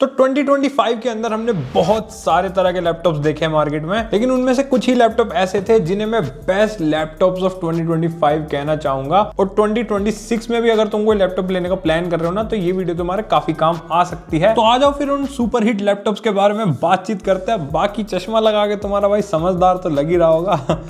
तो 2025 के अंदर हमने बहुत सारे तरह के लैपटॉप्स देखे हैं मार्केट में, लेकिन उनमें से कुछ ही लैपटॉप ऐसे थे जिन्हें मैं बेस्ट लैपटॉप्स ऑफ 2025 कहना चाहूंगा। और 2026 में भी अगर तुम कोई लैपटॉप लेने का प्लान कर रहे हो ना, तो ये वीडियो तुम्हारे काफी काम आ सकती है। तो आ जाओ फिर उन सुपर हिट लैपटॉप्स के बारे में बातचीत करते हैं। बाकी चश्मा लगा के तुम्हारा भाई समझदार तो लग ही रहा होगा।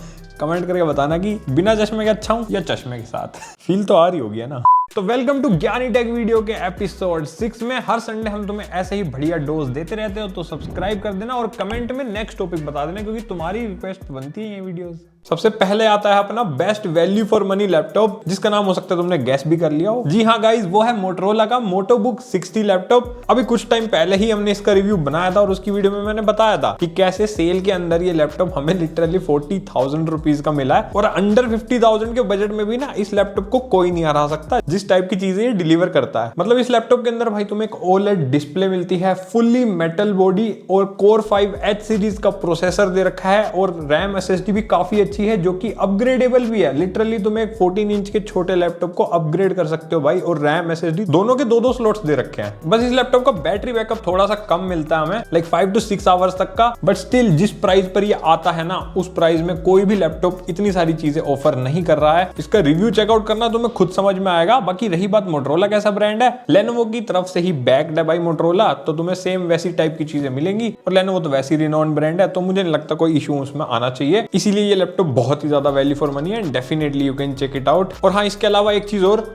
कमेंट करके बताना कि बिना चश्मे के अच्छा हूं या चश्मे के साथ। फील तो आ रही होगी है ना। तो वेलकम टू ज्ञानी टेक वीडियो के एपिसोड 6 में। हर संडे हम तुम्हें ऐसे ही बढ़िया डोज देते रहते हो, तो सब्सक्राइब कर देना और कमेंट में नेक्स्ट टॉपिक बता देना, क्योंकि तुम्हारी रिक्वेस्ट बनती है ये वीडियोस। सबसे पहले आता है अपना best value for money laptop, जिसका नाम हो सकता है तुमने गैस भी कर लिया हो। जी हाँ गाइस, वो है मोटोरोला का मोटोबुक 60 लैपटॉप। अभी कुछ टाइम पहले ही हमने इसका रिव्यू बनाया था और उसकी वीडियो में मैंने बताया था कि कैसे सेल के अंदर ये लैपटॉप हमें लिटरली 40,000 रुपीज का मिला है। और अंडर 50,000 के बजट में भी ना इस लैपटॉप को कोई नहीं हरा सकता, जिस टाइप की चीजें ये डिलीवर करता है। मतलब इस लैपटॉप के अंदर भाई तुम्हें एक ओलेड डिस्प्ले मिलती है, फुल्ली मेटल बॉडी और कोर 5H सीरीज का प्रोसेसर दे रखा है, और रैम SSD भी काफी अच्छी है, जो कि अपग्रेडेबल भी है। लिटरली तुम्हें एक 14 इंच के छोटे लैपटॉप को अपग्रेड कर सकते हो भाई। और रैम SSD दोनों के दो स्लॉट्स दे रखे हैं। बस इस लैपटॉप का बैटरी बैकअप थोड़ा सा कम मिलता है हमें, लाइक 5 to 6 आवर्स तक का। बट स्टिल जिस प्राइस पर ये आता है ना, उस प्राइस में कोई भी लैपटॉप इतनी सारी चीजें ऑफर नहीं कर रहा है। इसका रिव्यू चेकआउट करना तुम्हें खुद समझ में आएगा। बाकी रही बात मोटोरोला कैसा ब्रांड है, लेनोवो की तरफ से ही बैक्ड है भाई मोटोरोला, तो तुम्हें सेम वैसी टाइप की चीजें मिलेंगी। और लेनोवो तो वैसी रिनोन ब्रांड है, तो मुझे नहीं लगता कोई इशू उसमें आना चाहिए। इसीलिए ये लैपटॉप बहुत ही ज्यादा वैल्यू फॉर मनी है and definitely you can check it out. और हाँ, इसके अलावा एक चीज और,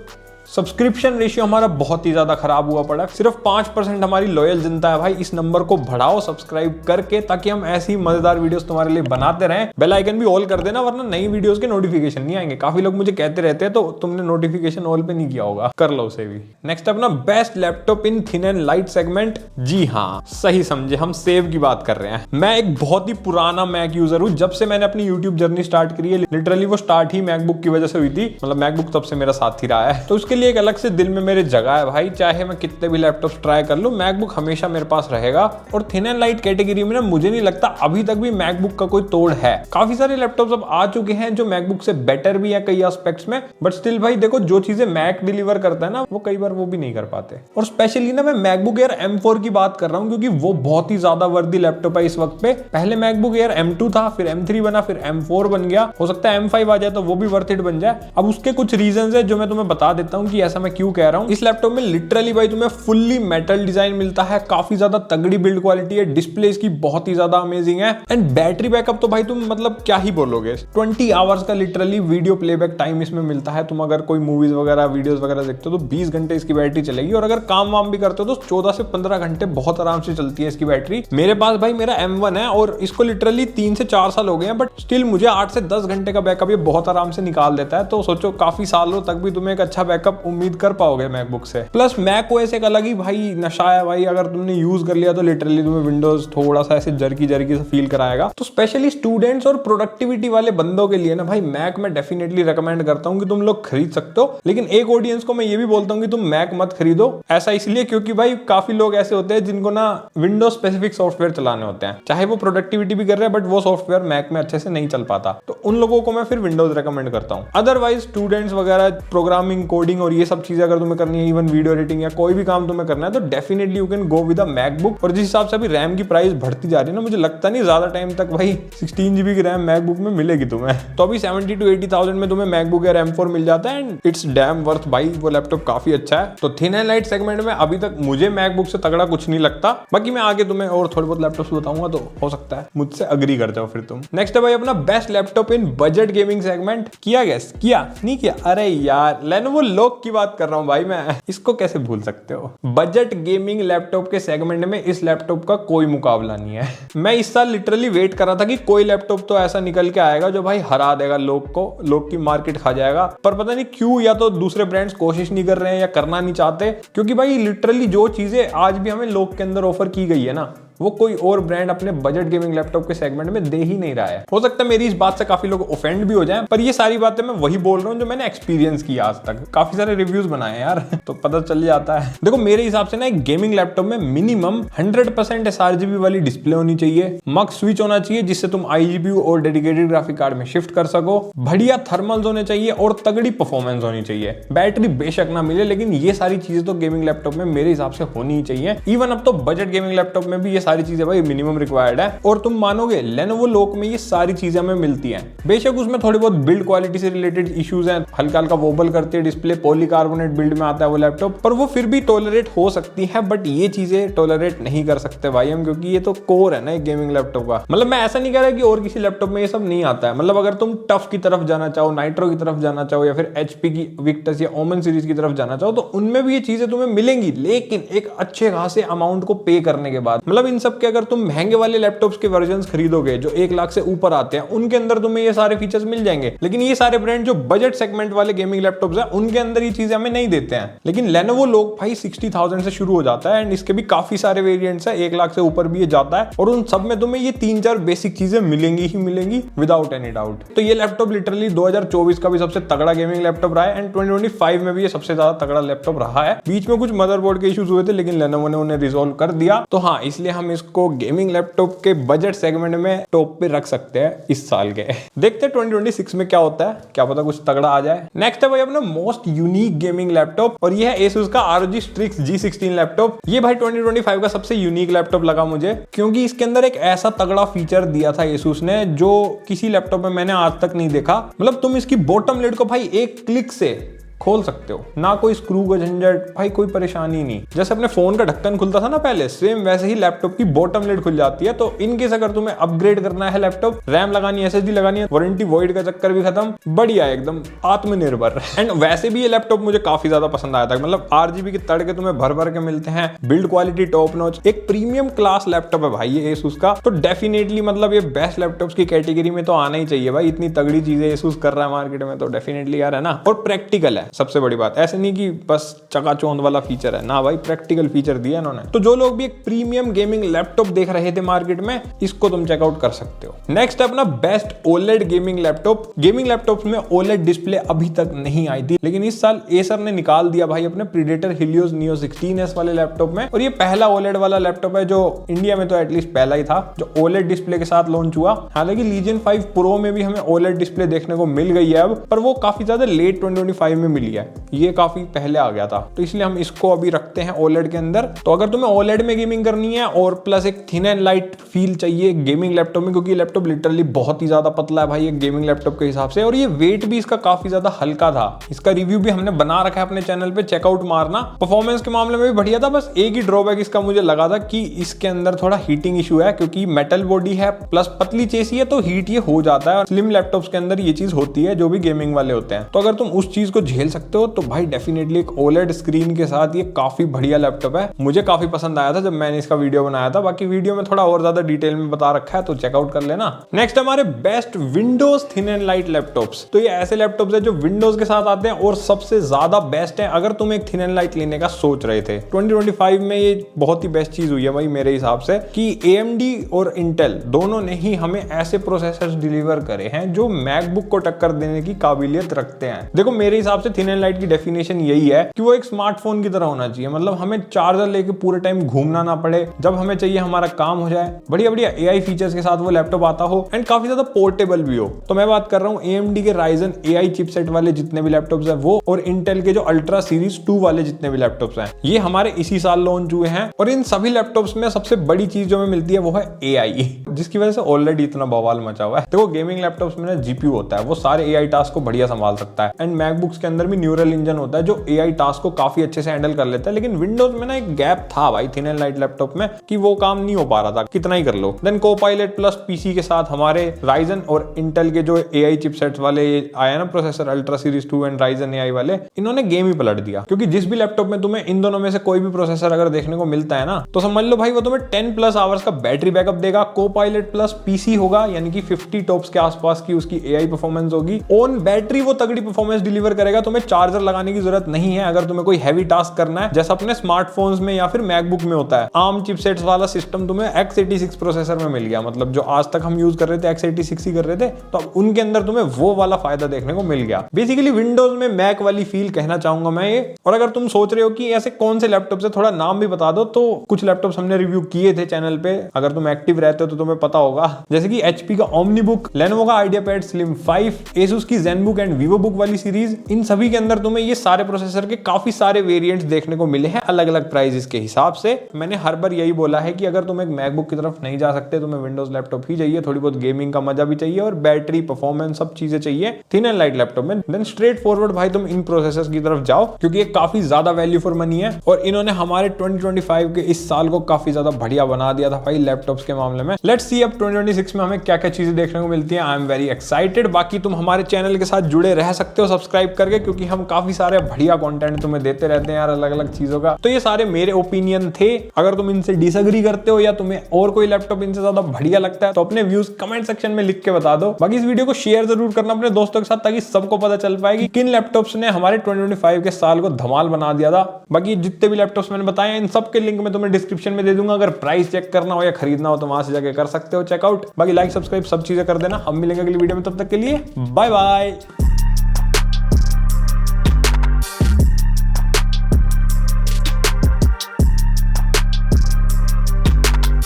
सब्सक्रिप्शन रेशियो हमारा बहुत ही ज्यादा खराब हुआ पड़ा है। सिर्फ 5% हमारी लॉयल जनता है भाई। इस नंबर को बढ़ाओ सब्सक्राइब करके, ताकि हम ऐसी मजेदार वीडियोस तुम्हारे लिए बनाते रहें। बेल आइकन भी ऑल कर देना, वरना नई वीडियोस के नोटिफिकेशन नहीं आएंगे। काफी लोग मुझे कहते रहते हैं, तो तुमने नोटिफिकेशन ऑल पे नहीं किया होगा, कर लो उसे भी। नेक्स्ट अपना best laptop in thin and light segment. जी हाँ, सही समझे, हम सेव की बात कर रहे हैं। मैं एक बहुत ही पुराना मैक यूजर हूँ। जब से मैंने अपनी यूट्यूब जर्नी स्टार्ट करी है, लिटरली वो स्टार्ट ही मैकबुक की वजह से हुई थी। मतलब मैकबुक तब से मेरा साथ ही रहा है, तो उसके लिए एक अलग से दिल में मेरे जगह है भाई। चाहे मैं कितने भी लैपटॉप्स ट्राई कर लूं, मैकबुक हमेशा मेरे पास रहेगा। और थिन एंड लाइट कैटेगरी में ना मुझे नहीं लगता अभी तक भी मैकबुक का कोई तोड़ है। काफी सारे लैपटॉप्स अब आ चुके हैं जो मैकबुक से बेटर भी है कई एस्पेक्ट्स में, बट स्टिल भाई देखो, जो चीजें मैक डिलीवर करता है ना, वो कई बार वो भी नहीं कर पाते। और स्पेशली ना मैं मैकबुक एयर M4 की बात कर रहा हूँ, क्योंकि वो बहुत ही ज्यादा वर्दी लैपटॉप है इस वक्त पे। पहले मैकबुक एयर M2 था, फिर M3 बना, फिर M4 बन गया। हो सकता है M5 आ जाए तो वो भी वर्थ इट बन जाए। अब उसके कुछ रीजंस है जो मैं तुम्हें बता देता हूँ कि ऐसा मैं क्यों कह रहा हूँ। इस लैपटॉप में लिटरली भाई तुम्हें फुल्ली मेटल डिजाइन मिलता है, काफी ज्यादा तगड़ी बिल्ड क्वालिटी है, डिस्प्ले इसकी बहुत ही ज्यादा अमेजिंग है, एंड बैटरी बैकअप तो भाई तुम मतलब क्या ही बोलोगे। 20 आवर्स का लिटरली वीडियो प्लेबैक टाइम इसमें मिलता है। तुम अगर कोई मूवीज वगैरह वीडियोस वगैरह देखते हो तो 20 घंटे इसकी बैटरी चलेगी, और अगर काम वाम भी करते हो तो 14 से 15 घंटे बहुत आराम से चलती है इसकी बैटरी। मेरे पास भाई मेरा M1 है और इसको लिटरली 3 से 4 साल हो गए हैं, बट स्टिल मुझे 8 से 10 घंटे का बैकअप ये बहुत आराम से निकाल देता है। तो सोचो, काफी सालों तक भी तुम्हें एक अच्छा बैकअप उम्मीद कर पाओगे मैकबुक से। प्लस मैक OS एक अलग ही भाई नशा है भाई। अगर तुमने यूज कर लिया तो लिटरली तुम्हें विंडोज थोड़ा सा ऐसे जर्की सा फील कराएगा। तो स्पेशली स्टूडेंट्स और प्रोडक्टिविटी वाले बंदों के लिए ना भाई मैक मैं डेफिनेटली रिकमेंड करता हूं कि तुम लोग खरीद सकते हो। लेकिन एक ऑडियंस को मैं ये भी बोलता हूं कि तुम मैक मत खरीदो। ऐसा इसलिए क्योंकि भाई काफी लोग ऐसे होते हैं जिनको ना विंडोज स्पेसिफिक सॉफ्टवेयर चलाने होते हैं, चाहे वो प्रोडक्टिविटी भी कर रहे हैं, बट वो सॉफ्टवेयर मैक में अच्छे से नहीं चल पाता। तो उन लोगों को मैं फिर विंडोज रिकमेंड करता हूँ। अदरवाइज स्टूडेंट्स वगैरह प्रोग्रामिंग, कोडिंग और ये सब चीजें अगर तुम्हें करनी है, इवन वीडियो एडिटिंग या कोई भी काम तुम्हें करना है, तो definitely you can go with a MacBook. और जिस हिसाब से अभी रैम की प्राइस बढ़ती जा रही है ना, मुझे लगता नहीं ज्यादा टाइम तक भाई 16 GB की रैम मैकबुक में मिलेगी तुम्हें। तो अभी 70 to 80,000 में तुम्हें मैकबुक एयर M4 मिल जाता है, एंड इट्स डैम वर्थ भाई। वो लैपटॉप काफी अच्छा है। तो थिन एंड लाइट सेगमेंट में अभी तक मुझे मैकबुक से तगड़ा कुछ नहीं लगता। बाकी मैं आगे तुम्हें और थोड़े बहुत लैपटॉप्स बताऊंगा, तो हो सकता है मुझसे अग्री कर जाओ फिर तुम। नेक्स्ट है भाई अपना बेस्ट लैपटॉप इन बजट गेमिंग सेगमेंट। किया गैस? किया नहीं किया? अरे यार, लेनोवो लोग की बात कर रहा हूँ भाई मैं, इसको कैसे भूल सकते हो। बजट गेमिंग लैपटॉप के सेगमेंट में इस लैपटॉप का कोई मुकाबला नहीं है। मैं इस साल लिटरली वेट कर रहा था कि कोई लैपटॉप तो ऐसा निकल के आएगा जो भाई हरा देगा लोग को, लोग की मार्केट खा जाएगा। पर पता नहीं क्यों, या तो दूसरे ब्रांड्स कोशिश नहीं कर रहे हैं या करना नहीं चाहते। क्योंकि भाई लिटरली जो चीजें आज भी हमें लोग के अंदर ऑफर की गई है ना, वो कोई और ब्रांड अपने बजट गेमिंग लैपटॉप के सेगमेंट में दे ही नहीं रहा है। हो सकता है मेरी इस बात से काफी लोग ऑफेंड भी हो जाएं, पर ये सारी बातें मैं वही बोल रहा हूँ जो मैंने एक्सपीरियंस किया आज तक। काफी सारे रिव्यूज बनाए यार तो पता चल जाता है। देखो मेरे हिसाब से ना एक गेमिंग लैपटॉप में मिनिमम 100% sRGB वाली डिस्प्ले होनी चाहिए, मक स्विच होना चाहिए जिससे तुम iGPU और डेडिकेटेड ग्राफिक कार्ड में शिफ्ट कर सको, बढ़िया थर्मल्स होने चाहिए और तगड़ी परफॉर्मेंस होनी चाहिए। बैटरी बेशक ना मिले लेकिन ये सारी चीजें तो गेमिंग लैपटॉप में मेरे हिसाब से होनी ही चाहिए। इवन अब तो बजट गेमिंग लैपटॉप में भी ये सारी चीजें भाई मिनिमम रिक्वायर्ड है। और तुम मानोगे Lenovo Lock में ये सारी चीजें हमें मिलती हैं। बेशक उसमें थोड़ी बहुत बिल्ड क्वालिटी से रिलेटेड इश्यूज हैं, हल्का हल्का वोबल करती है डिस्प्ले, पॉलीकार्बोनेट बिल्ड में आता है वो लैपटॉप, पर वो फिर भी टॉलरेट हो सकती है। बट ये चीजें टॉलरेट नहीं कर सकते भाई हम, क्योंकि ये तो कोर है ना एक गेमिंग लैपटॉप का। मतलब मैं ऐसा नहीं कह रहा कि और किसी लैपटॉप में ये सब नहीं आता है। मतलब अगर तुम टफ की तरफ जाना चाहो, नाइट्रो की तरफ जाना चाहो, या फिर HP की विक्टस या ओमन सीरीज की तरफ जाना चाहो, तो उनमें भी ये चीजें तुम्हें मिलेंगी, लेकिन एक अच्छे खासे अमाउंट को पे करने के बाद। मतलब इन सब के अगर तुम महंगे वाले लैपटॉप्स के वर्जन खरीदोगे जो 1 लाख से ऊपर आते हैं, उनके अंदर तुम्हें ये सारे फीचर्स मिल जाएंगे। लेकिन ये सारे ब्रांड जो बजट सेगमेंट वाले गेमिंग लैपटॉप्स हैं उनके अंदर ये चीजें हमें नहीं देते हैं। लेकिन Lenovo Lock भाई 60,000 से शुरू हो जाता है एंड इसके भी काफी सारे वेरिएंट्स है, 1 लाख से ऊपर भी ये जाता है। और उन सब में तुम्हें ये 3-4 बेसिक चीजें मिलेंगी ही मिलेंगी विदाउट एनी डाउट। तो ये लैपटॉप लिटरली 2024 का भी सबसे तगड़ा गेमिंग लैपटॉप रहा है एंड 2025 में भी ये सबसे ज्यादा तगड़ा लैपटॉप रहा है। बीच में कुछ मदरबोर्ड के इश्यूज हुए थे लेकिन Lenovo ने उन्हें रिजॉल्व कर दिया। तो हाँ, इसलिए हम इसको गेमिंग लैपटॉप के बजट सेगमेंट में टॉप पे रख सकते हैं इस साल के। देखते हैं 2026 में क्या होता है, क्या पता कुछ तगड़ा आ जाए। नेक्स्ट है भाई अपना मोस्ट यूनिक गेमिंग लैपटॉप और ये है Asus का ROG Strix G16 लैपटॉप। ये भाई 2025 का सबसे यूनिक लैपटॉप लगा मुझे, क्योंकि इसके अंदर एक ऐसा तगड़ा फीचर दिया था Asus ने जो किसी लैपटॉप में मैंने आज तक नहीं देखा। मतलब तुम इसकी बॉटम लिड को भाई एक क्लिक से खोल सकते हो, ना कोई स्क्रू का झंझट, भाई कोई परेशानी नहीं। जैसे अपने फोन का ढक्कन खुलता था ना पहले, सेम वैसे ही लैपटॉप की बॉटम लिड खुल जाती है। तो इनकेस अगर तुम्हें अपग्रेड करना है लैपटॉप, रैम लगानी है, SSD लगानी है, वारंटी वॉइड का चक्कर भी खत्म, बढ़िया एकदम आत्मनिर्भर। एंड वैसे भी ये लैपटॉप मुझे काफी ज्यादा पसंद आया था। मतलब RGB के तड़के तुम्हें भर भर के मिलते हैं, बिल्ड क्वालिटी टॉप नॉच, एक प्रीमियम क्लास लैपटॉप है भाई ये Asus का। तो डेफिनेटली मतलब ये बेस्ट लैपटॉप्स की कैटेगरी में तो आना ही चाहिए भाई। इतनी तगड़ी चीजें Asus कर रहा है मार्केट में, तो डेफिनेटली यार है ना। और प्रैक्टिकल है सबसे बड़ी बात, ऐसे नहीं कि बस चकाचौंध वाला फीचर है ना भाई, प्रैक्टिकल फीचर दिया इन्होंने। तो जो लोग भी एक प्रीमियम गेमिंग लैपटॉप देख रहे थे मार्केट में, इसको तुम चेकआउट कर सकते हो। नेक्स्ट है अपना best OLED gaming laptop. Gaming laptops में OLED डिस्प्ले अभी तक नहीं आई थी, लेकिन इस साल Acer ने निकाल दिया भाई अपने Predator Helios Neo 16S वाले लैपटॉप में। और ये पहला OLED वाला लैपटॉप है जो इंडिया में तो एटलीस्ट पहला ही था जो OLED डिस्प्ले के साथ लॉन्च हुआ। हालांकि Legion 5 Pro में भी हमें OLED डिस्प्ले देखने को मिल गई है अब, पर वो काफी ज्यादा लेट 2025 में मिली है, ये काफी पहले आ गया था। तो इसलिए हम इसको अभी रखते हैं OLED के अंदर। तो अगर तुम्हें OLED में गेमिंग करनी है और प्लस एक थिन एंड लाइट फील चाहिए गेमिंग लैपटॉप में, क्योंकि लैपटॉप लिटरली बहुत ही ज्यादा पतला है भाई एक गेमिंग लैपटॉप के हिसाब से, और ये वेट भी इसका काफी ज्यादा हल्का था। इसका रिव्यू भी हमने बना रखा है अपने चैनल पे, चेकआउट मारना। परफॉर्मेंस के मामले में भी बढ़िया था, बस एक ही ड्रॉबैक इसका मुझे लगा था कि इसके अंदर थोड़ा हीटिंग इशू है, क्योंकि मेटल बॉडी है प्लस पतली चेसी है, तो हीट ये हो जाता है। और स्लिम लैपटॉप्स के अंदर ये चीज होती है जो भी गेमिंग वाले होते हैं। तो अगर तुम उस चीज को झेल सकते हो तो भाई डेफिनेटली एक OLED स्क्रीन के साथ ये काफी बढ़िया लैपटॉप है। मुझे काफी पसंद आया था जब मैंने इसका वीडियो बनाया था। बाकी वीडियो में थोड़ा और ज्यादा डिटेल में बता रखा है, तो चेकआउट कर लेना। नेक्स्ट हमारे best Windows thin and light laptops. तो ये ऐसे लैपटॉप्स है जो विंडोज के साथ आते हैं और सबसे ज्यादा बेस्ट है अगर तुम एक थिन एंड लाइट लेने का सोच रहे थे। 2025 में ये बहुत ही बेस्ट चीज हुई है भाई मेरे हिसाब से, कि AMD और Intel दोनों ने ही हमें ऐसे प्रोसेसर्स डिलीवर करे हैं जो मैकबुक को टक्कर देने की काबिलियत रखते हैं। देखो मेरे हिसाब से थिन एंड लाइट की डेफिनेशन यही है कि वो एक स्मार्टफोन की तरह होना चाहिए। मतलब हमें चार्जर लेके पूरे टाइम घूमना ना पड़े, जब हमें चाहिए हमारा काम हो जाए। बढ़िया बढ़िया AI फीचर्स के साथ वो लैपटॉप आता हो एंड काफी ज्यादा पोर्टेबल भी हो। तो मैं बात कर रहा हूँ AMD के Ryzen AI चिपसेट वाले जितने भी लैपटॉप्स हैं वो, और Intel के जो अल्ट्रा सीरीज 2 वाले जितने भी लैपटॉप्स हैं, ये हमारे इसी साल लॉन्च हुए हैं। और इन सभी लैपटॉप्स में सबसे बड़ी चीज जो हमें मिलती है वो है AI, जिसकी वजह से ऑलरेडी इतना बवाल मचा हुआ है। देखो गेमिंग लैपटॉप्स में ना GPU होता है, वो सारे AI टास्क को बढ़िया संभाल सकता है। एंड मैकबुक्स के अंदर भी न्यूरल इंजन होता है जो AI टास्क को काफी अच्छे से हैंडल कर लेता है। लेकिन विंडोज में ना एक गैप था भाई थिन एंड लाइट लैपटॉप में, कि वो काम नहीं हो पा रहा था, कितना ही कर लो। देन Copilot प्लस PC के साथ हमारे Ryzen और Intel के जो AI चिपसेट्स वाले आया ना processor, ultra series 2 and Ryzen AI वाले, इन्होंने गेम ही पलट दिया। क्योंकि जिस भी लैपटॉप में तुम्हें इन दोनों में से कोई भी प्रोसेसर अगर देखने को मिलता है ना, तो समझ लो भाई वो तुम्हें 10+ आवर्स का बैटरी बैकअप देगा। Copilot प्लस PC होगा, यानी कि 50 टॉप्स के आसपास की उसकी AI परफॉर्मेंस होगी। ऑन बैटरी वो तगड़ी परफॉर्मेंस डिलीवर करेगा, तुम्हें चार्जर लगाने की जरूरत नहीं है अगर तुम्हें कोई हैवी टास्क करना है, जैसा अपने स्मार्टफोन्स में या फिर मैकबुक में होता है। ARM चिपसेट्स वाला सिस्टम तुम्हें x86 प्रोसेसर में मिल गया, मतलब जो आज तक हम यूज कर रहे थे x86 ही कर रहे थे, तो अब उनके अंदर तुम्हें वो वाला फायदा देखने को मिल गया। बेसिकली विंडोज में मैक वाली फील कहना चाहूंगा मैं ये। और अगर तुम सोच रहे हो कि ऐसे कौन से लैपटॉप से, थोड़ा नाम भी बता दो, तो कुछ लैपटॉप्स हमने रिव्यू किए थे चैनल पे, अगर तुम एक्टिव रहते हो तो तुम्हें पता होगा, जैसे कि HP का OmniBook, Lenovo का IdeaPad Slim 5, Asus की ZenBook एंड VivoBook वाली सीरीज। इन सभी के अंदर तुम्हें ये सारे प्रोसेसर के काफी सारे वेरिएंट्स देखने को मिले हैं अलग अलग प्राइसेस के हिसाब से। मैंने हर बार यही बोला है कि अगर तुम एक मैकबुक की तरफ नहीं जा सकते, तुम्हें विंडोज लैपटॉप ही चाहिए, थोड़ी बहुत गेमिंग का मजा भी चाहिए और बैटरी परफॉर्मेंस सब चीजें चाहिए थिन एंड लाइट लैपटॉप में, देन स्ट्रेट फॉरवर्ड भाई तुम इन प्रोसेसर्स की तरफ जाओ, क्योंकि ये काफी ज्यादा वैल्यू फॉर मनी है और इन्होंने हमारे 2025 के इस साल को काफी ज्यादा बढ़िया बना दिया था भाई लैपटॉप्स के मामले में। लेट्स सी अब 2026 में हमें क्या क्या चीजें देखने को मिलती हैं। I am very excited. बाकी तुम हमारे चैनल के साथ जुड़े रह सकते हो सब्सक्राइब करके, क्योंकि हम काफी सारे बढ़िया कंटेंट तुम्हें देते रहते हैं यार अलग अलग चीजों का। तो ये सारे मेरे ओपिनियन थे, अगर तुम इनसे डिसएग्री करते हो या तुम्हें और कोई लैपटॉप इनसे ज्यादा बढ़िया लगता है तो अपने व्यूज कमेंट सेक्शन में लिख के बता दो। बाकी इस वीडियो को शेयर जरूर करना अपने दोस्तों के साथ, ताकि सबको पता चल पाए कि किन लैपटॉप्स ने हमारे 2025 के साल को धमाल बना दिया था। बाकी जितने भी लैपटॉप्स मैंने बताए इन सब के लिंक मैं तुम्हें डिस्क्रिप्शन में दे दूंगा, अगर प्राइस चेक करना हो या खरीदना हो तो वहां से जाके कर सकते हो चेकआउट। बाकी लाइक सब्सक्राइब सब चीजें कर देना। हम मिलेंगे अगली वीडियो में, तब तक के लिए बाय बाय।